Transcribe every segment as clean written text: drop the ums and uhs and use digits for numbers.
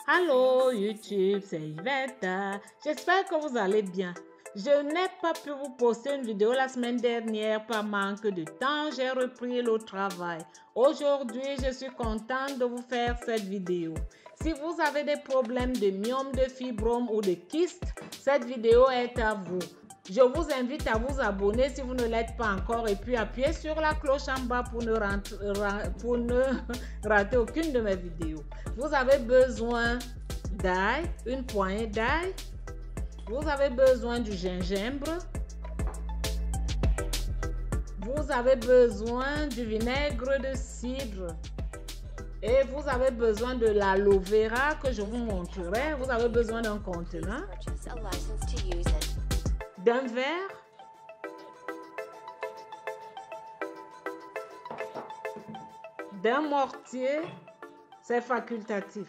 Allô YouTube, c'est Yvette. J'espère que vous allez bien. Je n'ai pas pu vous poster une vidéo la semaine dernière par manque de temps. J'ai repris le travail. Aujourd'hui, je suis contente de vous faire cette vidéo. Si vous avez des problèmes de myome, de fibrome ou de kyste, cette vidéo est à vous. Je vous invite à vous abonner si vous ne l'êtes pas encore et puis appuyez sur la cloche en bas pour ne rater aucune de mes vidéos. Vous avez besoin d'ail, une poignée d'ail. Vous avez besoin du gingembre. Vous avez besoin du vinaigre de cidre. Et vous avez besoin de l'aloe vera que je vous montrerai. Vous avez besoin d'un contenant, d'un verre, d'un mortier, c'est facultatif.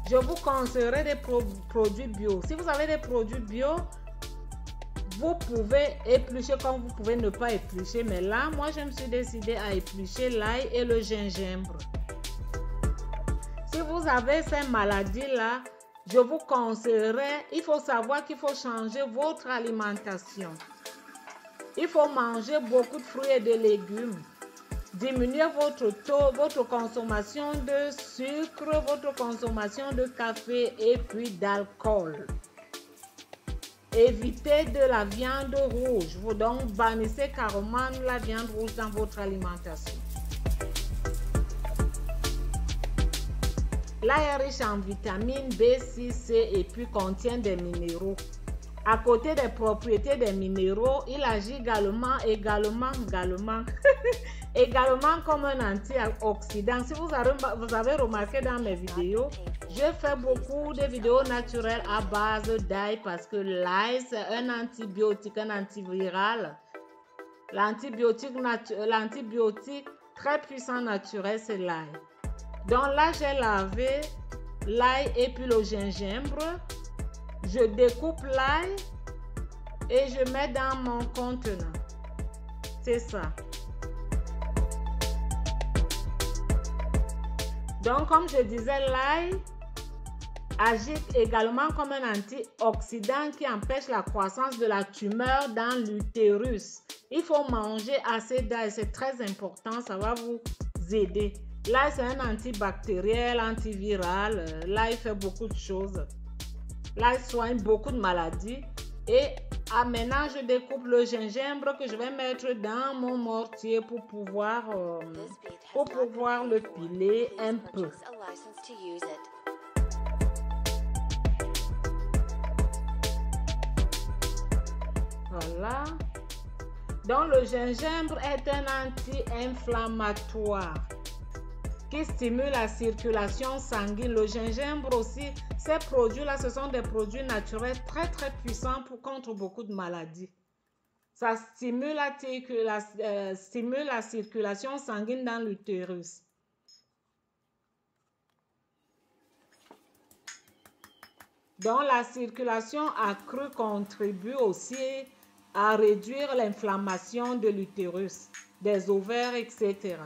Je vous conseillerais des produits bio. Si vous avez des produits bio, vous pouvez éplucher comme vous pouvez ne pas éplucher. Mais là, moi, je me suis décidée à éplucher l'ail et le gingembre. Si vous avez ces maladies-là, je vous conseillerais, il faut savoir qu'il faut changer votre alimentation. Il faut manger beaucoup de fruits et de légumes. Diminuez votre consommation de sucre, votre consommation de café et puis d'alcool. Évitez de la viande rouge. Donc, bannissez carrément la viande rouge dans votre alimentation. L'ail est riche en vitamines B, C, C et puis contient des minéraux. À côté des propriétés des minéraux, il agit également comme un antioxydant. Si vous avez remarqué dans mes vidéos, je fais beaucoup de vidéos naturelles à base d'ail parce que l'ail, c'est un antibiotique, un antiviral. L'antibiotique très puissant naturel, c'est l'ail. Donc là, j'ai lavé l'ail et puis le gingembre. Je découpe l'ail et je mets dans mon contenant. C'est ça. Donc, comme je disais, l'ail agit également comme un antioxydant qui empêche la croissance de la tumeur dans l'utérus. Il faut manger assez d'ail, c'est très important, ça va vous aider. L'ail, c'est un antibactériel, antiviral. L'ail fait beaucoup de choses. L'ail soigne beaucoup de maladies. Et maintenant, je découpe le gingembre que je vais mettre dans mon mortier pour pouvoir le piler un peu. Voilà. Donc, le gingembre est un anti-inflammatoire qui stimule la circulation sanguine. Le gingembre aussi, ces produits-là, ce sont des produits naturels très puissants contre beaucoup de maladies. Ça stimule la circulation sanguine dans l'utérus. Donc la circulation accrue contribue aussi à réduire l'inflammation de l'utérus, des ovaires, etc.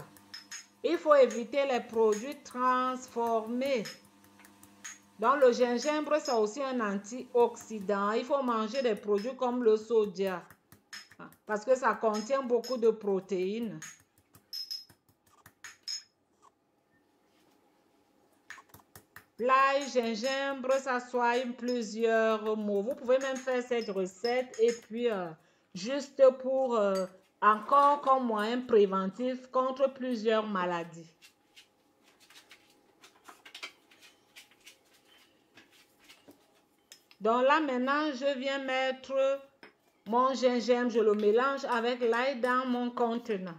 Il faut éviter les produits transformés. Donc le gingembre, c'est aussi un antioxydant. Il faut manger des produits comme le soja parce que ça contient beaucoup de protéines. L'ail, gingembre, ça soigne plusieurs maux. Vous pouvez même faire cette recette et puis juste pour encore comme moyen préventif contre plusieurs maladies. Donc là maintenant, je viens mettre mon gingembre, je le mélange avec l'ail dans mon contenant.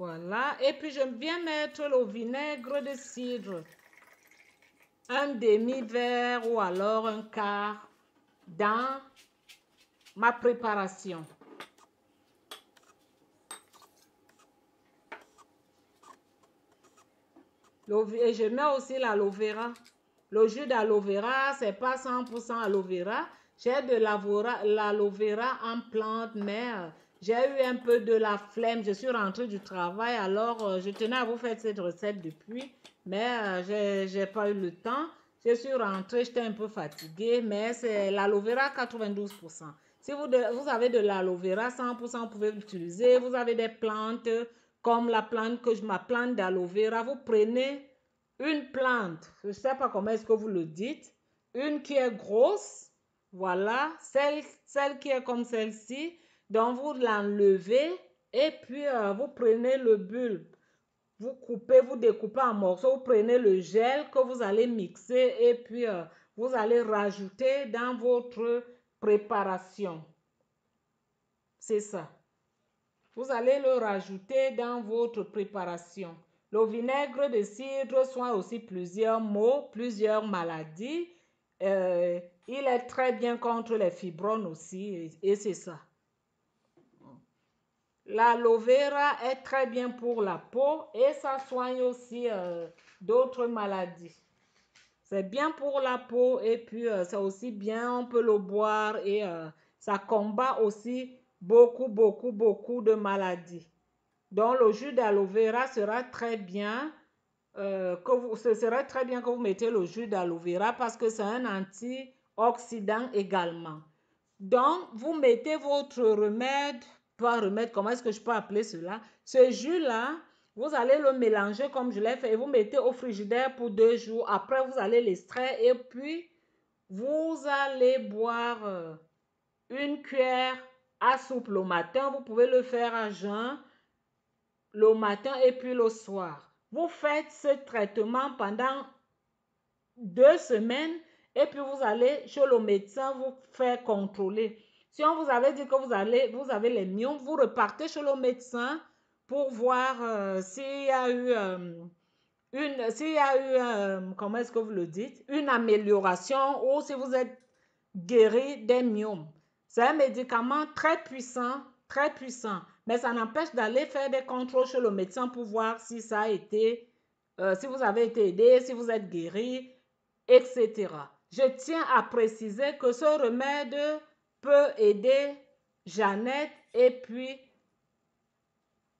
Voilà, et puis je viens mettre le vinaigre de cidre, un demi-verre ou alors un quart dans ma préparation. Et je mets aussi l'aloe vera. Le jus d'aloe vera, c'est pas 100% aloe vera. J'ai de l'aloe vera en plante, mais j'ai eu un peu de la flemme. Je suis rentrée du travail, alors je tenais à vous faire cette recette depuis, mais j'ai pas eu le temps. Je suis rentrée, j'étais un peu fatiguée, mais c'est l'aloe vera 92%. Si vous avez de l'aloe vera 100%, vous pouvez l'utiliser. Vous avez des plantes comme la plante ma plante d'aloe vera. Vous prenez une plante, je ne sais pas comment est-ce que vous le dites, une qui est grosse, voilà, celle qui est comme celle-ci, donc vous l'enlevez et puis vous prenez le bulbe, vous coupez, vous découpez en morceaux, vous prenez le gel que vous allez mixer et puis vous allez rajouter dans votre préparation. C'est ça. Vous allez le rajouter dans votre préparation. Le vinaigre de cidre soigne aussi plusieurs maux, plusieurs maladies. Il est très bien contre les fibromes aussi et c'est ça. L'aloe vera est très bien pour la peau et ça soigne aussi d'autres maladies. C'est bien pour la peau et puis c'est aussi bien, on peut le boire et ça combat aussi beaucoup de maladies. Donc le jus d'aloe vera sera très bien, ce serait très bien que vous mettez le jus d'aloe vera parce que c'est un antioxydant également. Donc vous mettez votre remède, pas remède, comment est-ce que je peux appeler cela? Ce jus-là, vous allez le mélanger comme je l'ai fait et vous mettez au frigidaire pour 2 jours. Après, vous allez l'extraire et puis vous allez boire une cuillère à soupe le matin. Vous pouvez le faire à jeun le matin et puis le soir. Vous faites ce traitement pendant 2 semaines et puis vous allez chez le médecin vous faire contrôler. Si on vous avait dit que vous avez les myomes, vous repartez chez le médecin pour voir s'il y a eu comment est-ce que vous le dites, une amélioration ou si vous êtes guéri des myomes. C'est un médicament très puissant, mais ça n'empêche d'aller faire des contrôles chez le médecin pour voir si ça a été, si vous avez été aidé, si vous êtes guéri, etc. Je tiens à préciser que ce remède peut aider Jeannette et puis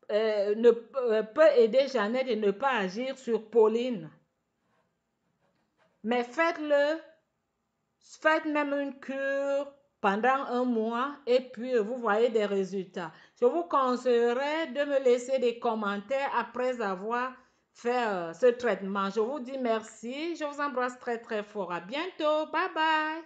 peut aider Jeannette et ne pas agir sur Pauline. Mais faites même une cure pendant 1 mois et puis vous voyez des résultats. Je vous conseillerais de me laisser des commentaires après avoir fait ce traitement. Je vous dis merci. Je vous embrasse très fort. À bientôt. Bye bye.